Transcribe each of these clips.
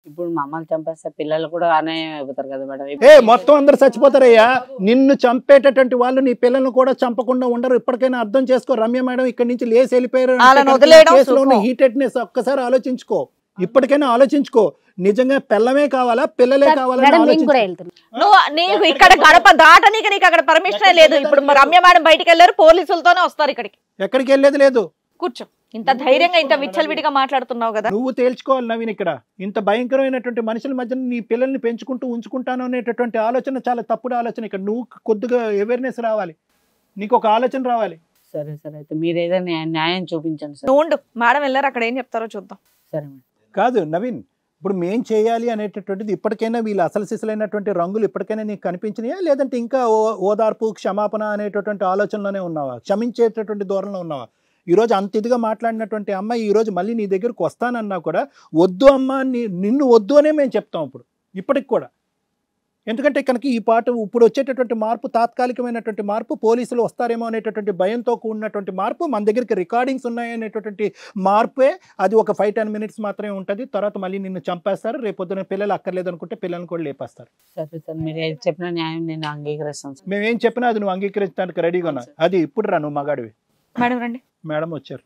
ఇప్పుడు మమ్మల్ని చంపేస్తే పిల్లలు కూడా అన్యాయం అయిపోతారు కదా మేడం. మొత్తం అందరు చచ్చిపోతారయ్యా. నిన్ను చంపేటటువంటి వాళ్ళు నీ పిల్లల్ని కూడా చంపకుండా ఉండరు. ఇప్పటికైనా అర్థం చేసుకో రమ్య మేడం. ఇక్కడి నుంచి లేసి వెళ్ళిపోయారు. కేసులో ఉన్న హీటెడ్నెస్ ఒక్కసారి ఆలోచించుకో. ఇప్పటికైనా ఆలోచించుకో. నిజంగా పిల్లమే కావాలా పిల్లలే కావాలా? నీకు ఇక్కడ గడప దాటనీకి నీకు అక్కడ పర్మిషన్ లేదు. ఇప్పుడు రమ్య మేడం బయటికి వెళ్ళారు, పోలీసులతోనే వస్తారు ఇక్కడికి. ఎక్కడికి వెళ్ళేది లేదు. కూర్చో. ఇంత ధైర్యంగా ఇంత విచ్చలవిడిగా మాట్లాడుతున్నావు కదా. నువ్వు తేల్చుకోవాలి నవీన్. ఇక్కడ ఇంత భయంకరమైనటువంటి మనుషుల మధ్య నీ పిల్లల్ని పెంచుకుంటూ ఉంచుకుంటాను అనేటటువంటి ఆలోచన చాలా తప్పుడు ఆలోచన. ఇక్కడ నువ్వు కొద్దిగా అవేర్నెస్ రావాలి, నీకు ఒక ఆలోచన రావాలి. సరే సరే అయితే మీరు ఏదైనా న్యాయం చూపించండి సార్. నువ్వు మేడం వెళ్ళారు, అక్కడ ఏం చెప్తారో చూద్దాం. సరే మేడం. కాదు నవీన్, ఇప్పుడు మేం చేయాలి అనేటటువంటిది ఇప్పటికైనా వీళ్ళు అసలు సిసలైనటువంటి రంగులు ఇప్పటికైనా నీకు కనిపించినాయా, లేదంటే ఇంకా ఓదార్పు క్షమాపణ అనేటటువంటి ఆలోచనలోనే ఉన్నావా, క్షమించేటటువంటి దూరంలో ఉన్నావా? ఈరోజు అంత ఇదిగా మాట్లాడినటువంటి అమ్మాయి ఈరోజు మళ్ళీ నీ దగ్గరకు వస్తానన్నా కూడా వద్దు అమ్మ, నిన్ను వద్దు అనే మేము చెప్తాం ఇప్పుడు ఇప్పటికి కూడా. ఎందుకంటే కనుక ఈ పాట ఇప్పుడు వచ్చేటటువంటి మార్పు తాత్కాలికమైనటువంటి మార్పు, పోలీసులు వస్తారేమో అనేటటువంటి భయంతో కూడినటువంటి మార్పు, మన దగ్గరికి రికార్డింగ్స్ ఉన్నాయనేటటువంటి మార్పే. అది ఒక 5-10 minutes మాత్రమే ఉంటుంది. తర్వాత మళ్ళీ నిన్ను చంపేస్తారు. రేపొద్దున పిల్లలు అక్కర్లేదు అనుకుంటే పిల్లల్ని కూడా లేపేస్తారు. సరే సార్, మీరు ఏది చెప్పిన న్యాయం నేను అంగీకరిస్తాను సార్. మేమేం చెప్పినా అది నువ్వు అంగీకరించడానికి రెడీగా ఉన్నా. అది ఇప్పుడు రా, నువ్వు మగాడివి. మేడం రండి. మేడం వచ్చారు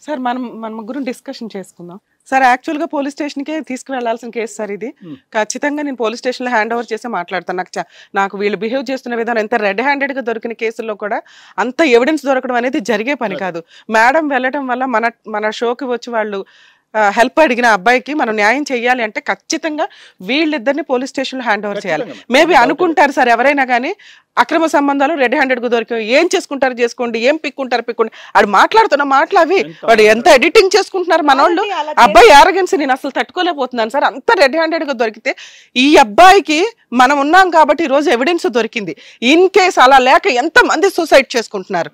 సార్. మన ముగ్గురు డిస్కషన్ చేసుకుందాం సార్. యాక్చువల్గా పోలీస్ స్టేషన్కే తీసుకువెళ్లాల్సిన కేసు సార్ ఇది. ఖచ్చితంగా నేను పోలీస్ స్టేషన్లో హ్యాండ్ ఓవర్ చేసి మాట్లాడతాను. నాకు వీళ్ళు బిహేవ్ చేస్తున్న విధానం, ఎంత రెడ్ హ్యాండెడ్గా దొరికిన కేసుల్లో కూడా అంత ఎవిడెన్స్ దొరకడం అనేది జరిగే పని కాదు. మేడం వెళ్ళటం వల్ల మన షోకి వచ్చి వాళ్ళు హెల్ప్ అడిగిన అబ్బాయికి మనం న్యాయం చేయాలి అంటే ఖచ్చితంగా వీళ్ళిద్దరిని పోలీస్ స్టేషన్లో హ్యాండ్ ఓవర్ చేయాలి. మేబీ అనుకుంటారు సార్ ఎవరైనా కానీ అక్రమ సంబంధాలు రెడ్ హ్యాండెడ్గా దొరికాయి, ఏం చేసుకుంటారు చేసుకోండి, ఏం పిక్కుంటారు. ఆడు మాట్లాడుతున్న మాటలు అవి, వాడు ఎంత ఎడిటింగ్ చేసుకుంటున్నారు మనోళ్ళు. అబ్బాయి ఆరోగెన్స్ నేను అసలు తట్టుకోలేకపోతున్నాను సార్. అంత రెడ్ హ్యాండెడ్గా దొరికితే ఈ అబ్బాయికి మనం ఉన్నాం కాబట్టి ఈరోజు ఎవిడెన్స్ దొరికింది. ఇన్ కేస్ అలా లేక ఎంతమంది సూసైడ్ చేసుకుంటున్నారు.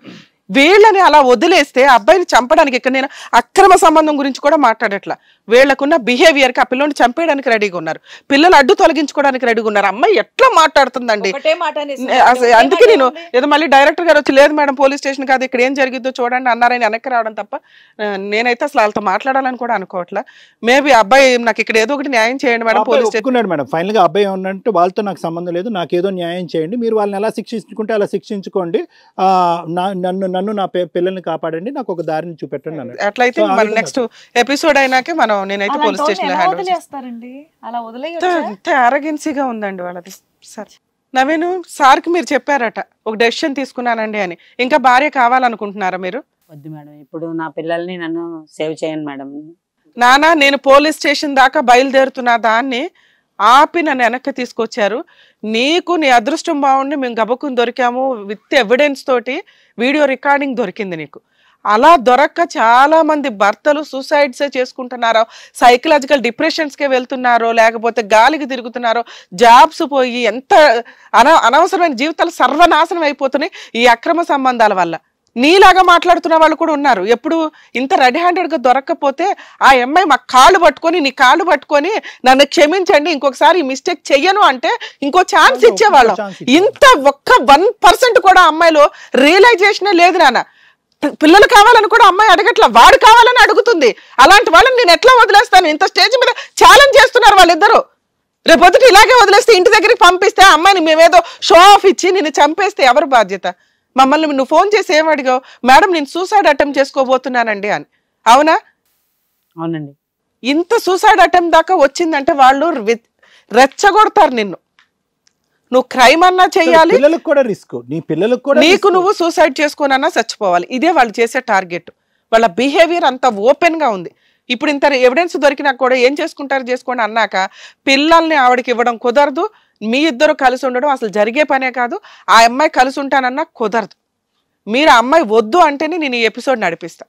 వీళ్ళని అలా వదిలేస్తే అబ్బాయిని చంపడానికి, ఇక్కడ నేను అక్రమ సంబంధం గురించి కూడా మాట్లాడట్లా, వీళ్ళకున్న బిహేవియర్కి ఆ పిల్లని చంపేయడానికి రెడీగా ఉన్నారు, పిల్లలు అడ్డు తొలగించుకోవడానికి రెడీగా ఉన్నారు. అమ్మాయి ఎట్లా మాట్లాడుతుందండి. అందుకే నేను ఏదో మళ్ళీ డైరెక్టర్ గారు వచ్చి లేదు మేడం పోలీస్ స్టేషన్ కాదు ఇక్కడ ఏం జరిగిద్దో చూడండి అన్నారని వెనక్కి రావడం తప్ప నేనైతే అసలు వాళ్ళతో మాట్లాడాలని కూడా అనుకోవట్లా. మేబీ అబ్బాయి నాకు ఇక్కడ ఏదో ఒకటి న్యాయం చేయండి madam. Police station madam final గా అబ్బాయి ఉన్నట్టు వాళ్ళతో నాకు సంబంధం లేదు, నాకు ఏదో న్యాయం చేయండి, మీరు వాళ్ళని ఎలా శిక్షించుకుంటే అలా శిక్షించుకోండి, నన్ను నా పిల్లల్ని కాపాడండి, నాకు ఒక దారిని చూపెట్టండి అన్నాడు. అట్లయితే మన నెక్స్ట్ ఎపిసోడ్ అయినాకే మనం నేనైతే పోలీస్ స్టేషన్ లో ఎంత అరగెన్సీగా ఉందండి వాళ్ళది. సార్ నవీన్ సార్కి మీరు చెప్పారట ఒక డెసిషన్ తీసుకున్నానండి అని, ఇంకా భార్య కావాలనుకుంటున్నారా మీరు? వద్దు మేడం, ఇప్పుడు నా పిల్లల్ని నన్ను సేవ్ చేయండి మేడం. నానా నేను పోలీస్ స్టేషన్ దాకా బయలుదేరుతున్నా దాన్ని ఆపి నన్ను వెనక్కి తీసుకొచ్చారు. నీకు నీ అదృష్టం బాగుండి మేము గబక్కుని దొరికాము, విత్ ఎవిడెన్స్ తోటి వీడియో రికార్డింగ్ దొరికింది నీకు. అలా దొరక్క చాలా మంది భర్తలు సూసైడ్సే చేసుకుంటున్నారో, సైకలాజికల్ డిప్రెషన్స్కే వెళ్తున్నారో, లేకపోతే గాలికి తిరుగుతున్నారో, జాబ్స్ పోయి ఎంత అనవసరమైన జీవితాలు సర్వనాశనం అయిపోతున్నాయి ఈ అక్రమ సంబంధాల వల్ల. నీలాగా మాట్లాడుతున్న వాళ్ళు కూడా ఉన్నారు. ఎప్పుడు ఇంత రెడ్ హ్యాండెడ్గా దొరక్కపోతే ఆ అమ్మాయి మా కాళ్ళు పట్టుకొని నీ కాళ్ళు పట్టుకొని నన్ను క్షమించండి ఇంకొకసారి ఈ మిస్టేక్ చెయ్యను అంటే ఇంకో ఛాన్స్ ఇచ్చేవాళ్ళం. ఇంత ఒక్క 1% కూడా అమ్మాయిలో రియలైజేషనే లేదు నాన్న. పిల్లలు కావాలని కూడా అమ్మాయి అడగట్లా, వాడు కావాలని అడుగుతుంది. అలాంటి వాళ్ళని నేను ఎట్లా వదిలేస్తాను? ఇంత స్టేజ్ మీద ఛాలెంజ్ చేస్తున్నారు వాళ్ళిద్దరు. రేపొద్దుట ఇలాగే వదిలేస్తే ఇంటి దగ్గరికి పంపిస్తే అమ్మాయిని మేమేదో షో ఆఫ్ ఇచ్చి నిన్ను చంపేస్తే ఎవరు బాధ్యత? మమ్మల్ని నువ్వు ఫోన్ చేసి ఏమడిగావు? మేడం నేను సూసైడ్ అటెంప్ట్ చేసుకోబోతున్నానండి అని. అవునా? అవునండి. ఇంత సూసైడ్ అటెంప్ట్ దాకా వచ్చిందంటే వాళ్ళు రెచ్చగొడతారు నిన్ను. నువ్వు క్రైమ్ అన్నా చెయ్యాలి, నీకు నువ్వు సూసైడ్ చేసుకోనన్నా చచ్చిపోవాలి. ఇదే వాళ్ళు చేసే టార్గెట్. వాళ్ళ బిహేవియర్ అంత ఓపెన్ గా ఉంది. ఇప్పుడు ఇంత ఎవిడెన్స్ దొరికినా కూడా ఏం చేసుకుంటారు చేసుకోండి అన్నాక పిల్లల్ని ఆవిడకి ఇవ్వడం కుదరదు. మీ ఇద్దరు కలిసి ఉండడం అసలు జరిగే పనే కాదు. ఆ అమ్మాయి కలిసి ఉంటానన్నా కుదరదు. మీరు ఆ అమ్మాయి వద్దు అంటేనే నేను ఈ ఎపిసోడ్ నడిపిస్తా.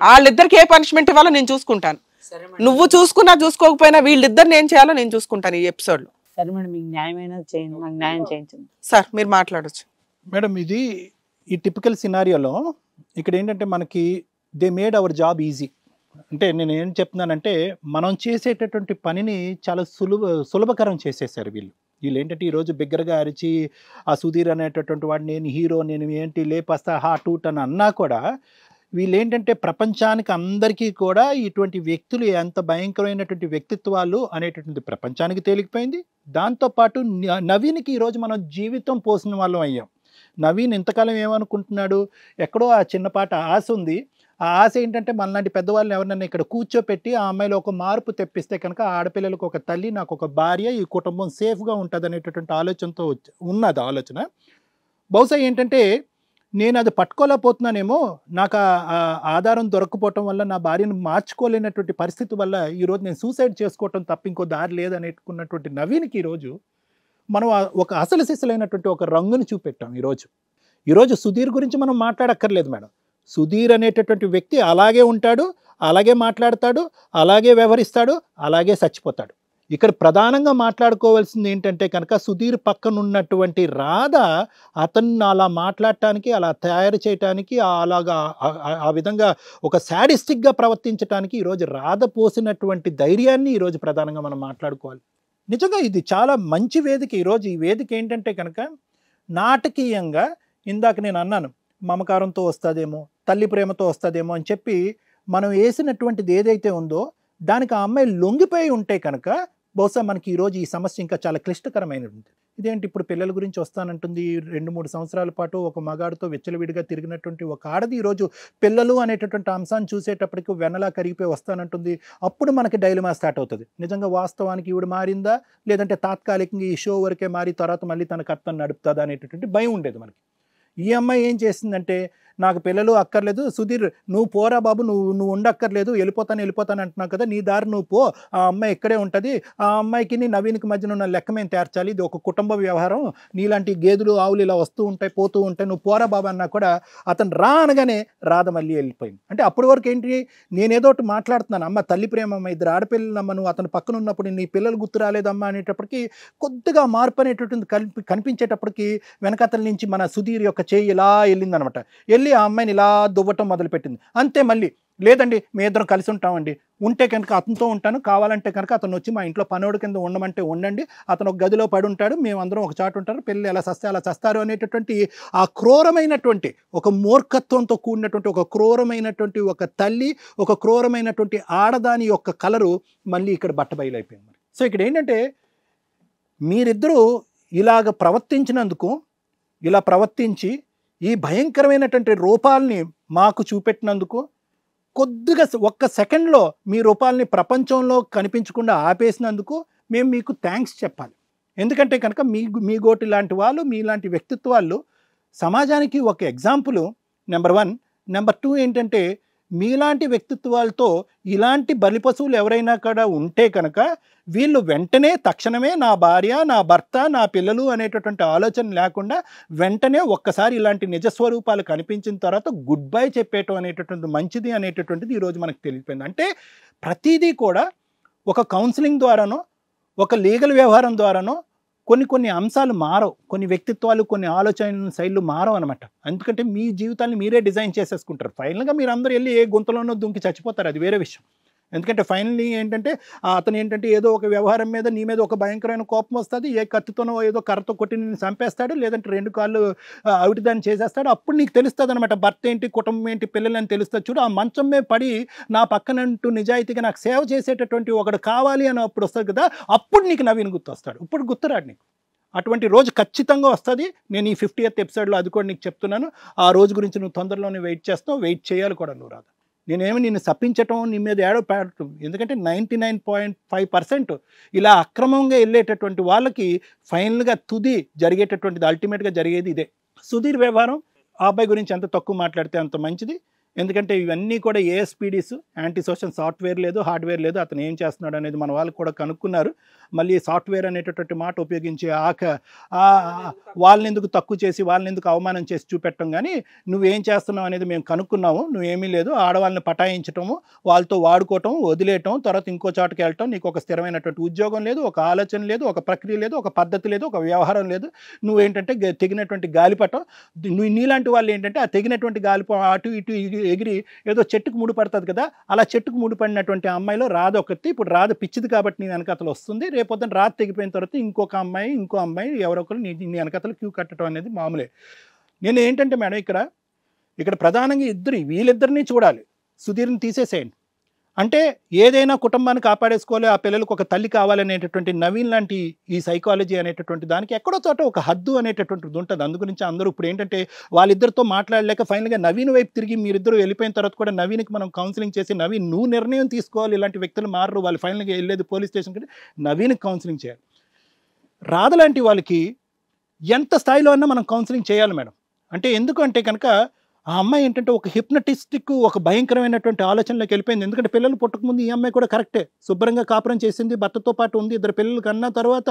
వాళ్ళిద్దరికి ఏ పనిష్మెంట్ ఇవ్వాలో నేను చూసుకుంటాను. నువ్వు చూసుకున్నా చూసుకోకపోయినా వీళ్ళిద్దరిని ఏం చేయాలో నేను చూసుకుంటాను ఈ ఎపిసోడ్ లో. సరే మేడం, మీకు న్యాయమైన చేయండి, నాకు న్యాయం చేయించండి. సార్ మీరు మాట్లాడచ్చు మేడం. ఇది ఈ టిపికల్ సినారియోలో ఇక్కడ ఏంటంటే మనకి they made our job easy. అంటే నేను ఏం చెప్తున్నానంటే మనం చేసేటటువంటి పనిని చాలా సులభకరం చేసేసారు వీళ్ళు ఏంటంటే ఈరోజు బిగ్గరగా అరిచి ఆ సుధీర్ అనేటటువంటి వాడు నేను హీరో, నేను ఏంటి లేపస్తా హా టూట్ అని అన్నా కూడా వీళ్ళు ఏంటంటే ప్రపంచానికి అందరికీ కూడా ఇటువంటి వ్యక్తులు ఎంత భయంకరమైనటువంటి వ్యక్తిత్వాలు అనేటటువంటి ప్రపంచానికి తేలికపోయింది. దాంతోపాటు నవీన్కి ఈరోజు మనం జీవితం పోసిన వాళ్ళం అయ్యాం. నవీన్ ఇంతకాలం ఏమనుకుంటున్నాడు, ఎక్కడో ఆ చిన్నపాట ఆశ ఉంది. ఆ ఆశ ఏంటంటే మనలాంటి పెద్దవాళ్ళని ఎవరినైనా ఇక్కడ కూర్చోపెట్టి ఆ అమ్మాయిలో ఒక మార్పు తెప్పిస్తే కనుక ఆడపిల్లలకు ఒక తల్లి, నాకు ఒక భార్య, ఈ కుటుంబం సేఫ్గా ఉంటుంది అనేటటువంటి ఆలోచనతో ఉన్నది ఆలోచన. బహుశా ఏంటంటే నేను అది పట్టుకోలేకపోతున్నానేమో, నాకు ఆ ఆధారం దొరకపోవటం వల్ల నా భార్యను మార్చుకోలేనటువంటి పరిస్థితి వల్ల ఈరోజు నేను సూసైడ్ చేసుకోవటం తప్ప ఇంకో దారి లేదనేటుకున్నటువంటి నవీన్కి ఈరోజు మనం ఒక అసలు సిసలైనటువంటి ఒక రంగుని చూపెట్టాం. ఈరోజు సుధీర్ గురించి మనం మాట్లాడక్కర్లేదు మేడం. సుధీర్ అనేటటువంటి వ్యక్తి అలాగే ఉంటాడు, అలాగే మాట్లాడతాడు, అలాగే వ్యవహరిస్తాడు, అలాగే చచ్చిపోతాడు. ఇక్కడ ప్రధానంగా మాట్లాడుకోవాల్సింది ఏంటంటే కనుక సుధీర్ పక్కన ఉన్నటువంటి రాధ అతన్ని అలా మాట్లాడటానికి, అలా తయారు చేయటానికి, అలాగా ఆ విధంగా ఒక శాడిస్టిక్గా ప్రవర్తించడానికి ఈరోజు రాధ పోసినటువంటి ధైర్యాన్ని ఈరోజు ప్రధానంగా మనం మాట్లాడుకోవాలి. నిజంగా ఇది చాలా మంచి వేదిక. ఈరోజు ఈ వేదిక ఏంటంటే కనుక నాటకీయంగా, ఇందాక నేను అన్నాను మమకారంతో వస్తుందేమో, తల్లి ప్రేమతో వస్తుందేమో అని చెప్పి మనం వేసినటువంటిది ఏదైతే ఉందో దానికి ఆ అమ్మాయి లొంగిపోయి ఉంటే కనుక బహుశా మనకి ఈరోజు ఈ సమస్య ఇంకా చాలా క్లిష్టకరమైనది. ఇదేంటి ఇప్పుడు పిల్లల గురించి వస్తానంటుంది, 2-3 సంవత్సరాల పాటు ఒక మగాడితో విచ్చలవిడిగా తిరిగినటువంటి ఒక ఆడది ఈరోజు పిల్లలు అనేటటువంటి అంశాన్ని చూసేటప్పటికి వెనలా కరిగిపోయి వస్తానంటుంది. అప్పుడు మనకి డైలమా స్టార్ట్ అవుతుంది. నిజంగా వాస్తవానికి ఈవిడ మారిందా, లేదంటే తాత్కాలికంగా ఈ షో వరకే మారి తర్వాత మళ్ళీ తన కర్తను నడుపుతుందా అనేటటువంటి భయం ఉండేది మనకి. ఈ అమ్మాయి ఏం చేసిందంటే, నాకు పిల్లలు అక్కర్లేదు సుధీర్, నువ్వు పోరా బాబు, నువ్వు ఉండక్కర్లేదు, వెళ్ళిపోతాను అంటున్నావు కదా, నీ దారి నువ్వు పో, ఆ అమ్మాయి ఇక్కడే ఉంటుంది, ఆ అమ్మాయికి నవీన్కి మధ్యన ఉన్న లెక్క మేము తేర్చాలి, ఇది ఒక కుటుంబ వ్యవహారం, నీలాంటి గేదెలు ఆవులు ఇలా వస్తూ ఉంటాయి పోతూ ఉంటాయి, నువ్వు పోరా బాబు అన్నా కూడా అతను రా అనగానే రాధ మళ్ళీ వెళ్ళిపోయింది. అంటే అప్పటి వరకు ఏంటి, నేనేదో ఒకటి మాట్లాడుతున్నాను, అమ్మ తల్లి ప్రేమ, అమ్మ ఇద్దరు ఆడపిల్లలమ్మ, నువ్వు అతను పక్కన ఉన్నప్పుడు నీ పిల్లలు గుర్తు రాలేదమ్మా అనేటప్పటికి కొద్దిగా మార్పు అనేటటువంటి కనిపించేటప్పటికి వెనకతల నుంచి మన సుధీర్ యొక్క చేయి ఇలా వెళ్ళిందనమాట. వెళ్ళి ఆ అమ్మాయిని ఇలా దువ్వటం మొదలుపెట్టింది. అంతే మళ్ళీ లేదండి మీ ఇద్దరం కలిసి ఉంటామండి, ఉంటే కనుక అతనితో ఉంటాను, కావాలంటే కనుక అతను వచ్చి మా ఇంట్లో పనోడు కింద ఉండమంటే ఉండండి, అతను ఒక గదిలో పడి ఉంటాడు, మేమందరం ఒక చాటు ఉంటారు, పిల్లలు ఎలా సస్తే అలా చస్తారు అనేటటువంటి ఆ క్రూరమైనటువంటి ఒక మూర్ఖత్వంతో కూడినటువంటి ఒక క్రూరమైనటువంటి ఒక తల్లి, ఒక క్రూరమైనటువంటి ఆడదాని యొక్క కలరు మళ్ళీ ఇక్కడ బట్టబయలైపోయింది. సో ఇక్కడ ఏంటంటే మీరిద్దరూ ఇలాగ ప్రవర్తించినందుకు, ఇలా ప్రవర్తించి ఈ భయంకరమైనటువంటి రూపాల్ని మాకు చూపెట్టినందుకు, కొద్దిగా ఒక్క సెకండ్లో మీ రూపాల్ని ప్రపంచంలో కనిపించకుండా ఆపేసినందుకు మేము మీకు థ్యాంక్స్ చెప్పాలి. ఎందుకంటే కనుక మీ గోటి లాంటి వాళ్ళు, మీలాంటి వ్యక్తిత్వాలు సమాజానికి ఒక ఎగ్జాంపుల్ నెంబర్ 1. నెంబర్ 2 ఏంటంటే మీలాంటి వ్యక్తిత్వాలతో ఇలాంటి బలిపశువులు ఎవరైనా కూడా ఉంటే కనుక వీళ్ళు వెంటనే తక్షణమే నా భార్య, నా భర్త, నా పిల్లలు అనేటటువంటి ఆలోచన లేకుండా వెంటనే ఒక్కసారి ఇలాంటి నిజస్వరూపాలు కనిపించిన తర్వాత గుడ్ బై చెప్పేయటం అనేటటువంటి మంచిది అనేటటువంటిది ఈరోజు మనకు తెలిసిపోయింది. అంటే ప్రతిదీ కూడా ఒక కౌన్సిలింగ్ ద్వారానో, ఒక లీగల్ వ్యవహారం ద్వారానో కొన్ని అంశాలు మారవు, కొన్ని వ్యక్తిత్వాలు, కొన్ని ఆలోచన శైలులు మారవు అనమాట. ఎందుకంటే మీ జీవితాన్ని మీరే డిజైన్ చేసేసుకుంటారు. ఫైనల్గా మీరు అందరూ వెళ్ళి ఏ గుంతలోనో దుంకి చచ్చిపోతారు, అది వేరే విషయం. ఎందుకంటే ఫైనల్లీ ఏంటంటే అతను ఏంటంటే ఏదో ఒక వ్యవహారం మీద నీ మీద ఒక భయంకరమైన కోపం వస్తుంది, ఏ కత్తితోనో ఏదో కర్రతో కొట్టి నేను చంపేస్తాడు, లేదంటే 2 కాళ్ళు అవిటి దాన్ని చేసేస్తాడు. అప్పుడు నీకు తెలుస్తుంది అనమాట భర్త ఏంటి, కుటుంబం ఏంటి, పిల్లలని తెలుస్తుంది. చూడు, ఆ మంచం మీద పడి నా పక్కనంటూ నిజాయితీగా నాకు సేవ చేసేటటువంటి ఒకడు కావాలి అని అప్పుడు వస్తుంది కదా, అప్పుడు నీకు నవీన్ గుర్తు వస్తాడు. ఇప్పుడు గుర్తురాడు నీకు. అటువంటి రోజు ఖచ్చితంగా వస్తుంది. నేను ఈ 50th ఎపిసోడ్లో అది కూడా నీకు చెప్తున్నాను. ఆ రోజు గురించి నువ్వు తొందరలోనే వెయిట్ చేస్తావు, వెయిట్ చేయాలి కూడా నువ్వు రాదు. నేనేమి నిన్ను సప్పించటం, నీ మీద ఏడవటం, ఎందుకంటే 99.5% ఇలా అక్రమంగా వెళ్ళేటటువంటి వాళ్ళకి ఫైనల్గా తుది జరిగేటటువంటిది, అల్టిమేట్గా జరిగేది ఇదే. సుధీర్ వ్యవహారం ఆ అబ్బాయి గురించి ఎంత తక్కువ మాట్లాడితే అంత మంచిది. ఎందుకంటే ఇవన్నీ కూడా ఏఎస్పీడీస్, యాంటీ సోషల్ సాఫ్ట్వేర్ లేదు, హార్డ్వేర్ లేదు. అతను ఏం చేస్తున్నాడు అనేది మన వాళ్ళు కూడా కనుక్కున్నారు. మళ్ళీ సాఫ్ట్వేర్ అనేటటువంటి మాట ఉపయోగించి వాళ్ళని ఎందుకు తక్కువ చేసి, వాళ్ళని ఎందుకు అవమానం చేసి చూపెట్టడం, కానీ నువ్వేం చేస్తున్నావు అనేది మేము కనుక్కున్నాము, నువ్వేమీ లేదు, ఆడవాళ్ళని పటాయించటము, వాళ్ళతో వాడుకోవటం, వదిలేయటం, తర్వాత ఇంకో చోటకి వెళ్ళటం, నీకు ఒక స్థిరమైనటువంటి ఉద్యోగం లేదు, ఒక ఆలోచన లేదు, ఒక ప్రక్రియ లేదు, ఒక పద్ధతి లేదు, ఒక వ్యవహారం లేదు. నువ్వేంటంటే తెగినటువంటి గాలిపటం. నీలాంటి వాళ్ళు ఏంటంటే ఆ తెగినటువంటి గాలిపటం అటు ఇటు ఎగిరి ఏదో చెట్టుకు ముడిపడుతుంది కదా, అలా చెట్టుకు ముడిపడినటువంటి అమ్మాయిలో రాధ ఒకటి. ఇప్పుడు రాధ పిచ్చిది కాబట్టి నీ వెనకతలు వస్తుంది, రేపొద్దున రాధ తెగిపోయిన తర్వాత ఇంకో అమ్మాయి ఎవరొకరు నీ వెనకతలు క్యూ కట్టడం అనేది మామూలే. నేను ఏంటంటే మేడం ఇక్కడ ఇక్కడ ప్రధానంగా వీళ్ళిద్దరినీ చూడాలి. సుధీర్ని తీసేసేయండి. అంటే ఏదైనా కుటుంబాన్ని కాపాడేసుకోవాలి, ఆ పిల్లలకు ఒక తల్లి కావాలనేటటువంటి నవీన్ లాంటి ఈ సైకాలజీ అనేటటువంటి దానికి ఎక్కడో చోట ఒక హద్దు అనేటటువంటిది ఉంటుంది. అందు గురించి అందరూ ఇప్పుడు ఏంటంటే వాళ్ళిద్దరితో మాట్లాడలేక ఫైనల్గా నవీన్ వైపు తిరిగి మీరిద్దరూ వెళ్ళిపోయిన తర్వాత కూడా నవీన్కి మనం కౌన్సిలింగ్ చేసి, నవీన్ నువ్వు నిర్ణయం తీసుకోవాలి, ఇలాంటి వ్యక్తులు మారరు, వాళ్ళు ఫైనల్గా వెళ్ళేది పోలీస్ స్టేషన్కి, నవీన్కి కౌన్సిలింగ్ చేయాలి. రాధ లాంటి వాళ్ళకి ఎంత స్థాయిలో అన్నా మనం కౌన్సిలింగ్ చేయాలి మేడం. అంటే ఎందుకంటే కనుక ఆ అమ్మాయి ఏంటంటే ఒక హిప్నటిస్టిక్, ఒక భయంకరమైనటువంటి ఆలోచనలోకి వెళ్ళిపోయింది. ఎందుకంటే పిల్లలు పుట్టకముందు ఈ అమ్మాయి కూడా కరెక్టే, శుభ్రంగా కాపురం చేసింది, భర్తతో పాటు ఉంది, 2 పిల్లలు కన్నా తర్వాత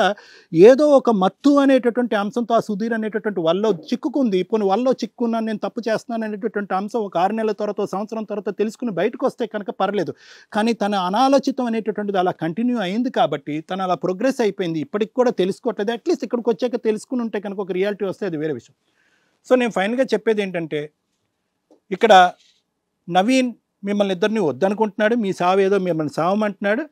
ఏదో ఒక మత్తు అనేటటువంటి అంశంతో ఆ సుధీర్ అనేటటువంటి వాళ్ళలో చిక్కుకుంది. ఇప్పుడు వాళ్ళలో చిక్కుకున్నాను, నేను తప్పు చేస్తున్నాను అనేటటువంటి అంశం ఒక 6 నెలల తర్వాత, సంవత్సరం తర్వాత తెలుసుకుని బయటకు వస్తే కనుక పర్లేదు. కానీ తన అనాలోచితం అనేటటువంటిది అలా కంటిన్యూ అయింది కాబట్టి తను అలా ప్రోగ్రెస్ అయిపోయింది. ఇప్పటికి కూడా తెలుసుకోవట్లేదు. అట్లీస్ట్ ఇక్కడికి వచ్చాక తెలుసుకుని ఉంటే కనుక ఒక రియాలిటీ వస్తే అది వేరే విషయం. సో నేను ఫైనల్గా చెప్పేది ఏంటంటే, ఇక్కడ నవీన్ మిమ్మల్ని ఇద్దరిని వద్దనుకుంటున్నాడు, మీ సావు ఏదో మిమ్మల్ని సావమంటున్నాడు,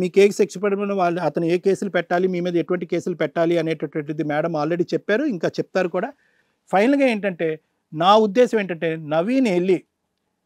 మీ కేసు శిక్ష పడిన వాళ్ళు అతను ఏ కేసులు పెట్టాలి, మీ మీద ఎటువంటి కేసులు పెట్టాలి అనేటటువంటిది మేడం ఆల్రెడీ చెప్పారు, ఇంకా చెప్తారు కూడా. ఫైనల్గా ఏంటంటే నా ఉద్దేశం ఏంటంటే, నవీన్ వెళ్ళి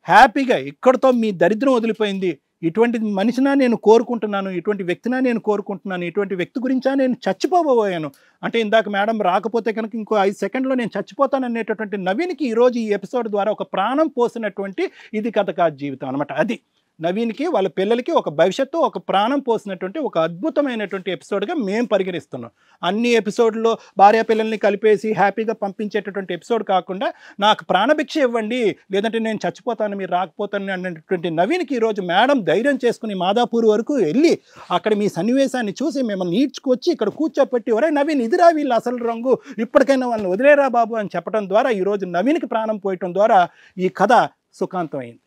హ్యాపీగా ఇక్కడితో మీ దరిద్రం వదిలిపోయింది, ఇటువంటి మనిషినా నేను కోరుకుంటున్నాను, ఇటువంటి వ్యక్తినా నేను కోరుకుంటున్నాను, ఇటువంటి వ్యక్తి గురించా నేను చచ్చిపోబోయాను అంటే, ఇందాక మేడం రాకపోతే కనుక ఇంకో 5 సెకండ్లో నేను చచ్చిపోతాను అనేటటువంటి నవీన్కి ఈరోజు ఈ ఎపిసోడ్ ద్వారా ఒక ప్రాణం పోసినటువంటి ఇది కథ కాదు జీవితం అనమాట. అది నవీన్కి, వాళ్ళ పిల్లలకి ఒక భవిష్యత్తు, ఒక ప్రాణం పోసినటువంటి ఒక అద్భుతమైనటువంటి ఎపిసోడ్గా మేము పరిగణిస్తున్నాం. అన్ని ఎపిసోడ్లో భార్య పిల్లల్ని కలిపేసి హ్యాపీగా పంపించేటటువంటి ఎపిసోడ్ కాకుండా, నాకు ప్రాణభిక్ష ఇవ్వండి లేదంటే నేను చచ్చిపోతాను మీరు రాకపోతాను అనేటటువంటి నవీన్కి ఈరోజు మేడం ధైర్యం చేసుకుని మాదాపూర్ వరకు వెళ్ళి అక్కడ మీ సన్నివేశాన్ని చూసి మిమ్మల్ని ఈడ్చుకొచ్చి ఇక్కడ కూర్చోపెట్టి, ఒరే నవీన్ ఇదిరా వీళ్ళు అసలు రంగు, ఇప్పటికైనా వాళ్ళని వదిలేరా బాబు అని చెప్పడం ద్వారా ఈరోజు నవీన్కి ప్రాణం పోయటం ద్వారా ఈ కథ సుఖాంతమైంది.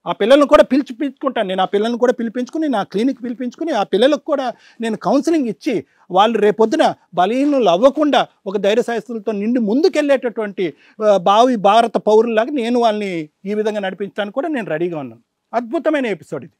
ఆ పిల్లలను కూడా పిలుచుకుంటాను నేను, ఆ పిల్లలను కూడా పిలిపించుకుని నా క్లినిక్ పిలిపించుకుని ఆ పిల్లలకు కూడా నేను కౌన్సిలింగ్ ఇచ్చి, వాళ్ళు రేపొద్దున బలహీనులు అవ్వకుండా ఒక ధైర్యశాస్త్రులతో నిండి ముందుకెళ్ళేటటువంటి భారత పౌరులాగా నేను వాళ్ళని ఈ విధంగా నడిపించడానికి కూడా నేను రెడీగా ఉన్నాను. అద్భుతమైన ఎపిసోడ్ ఇది.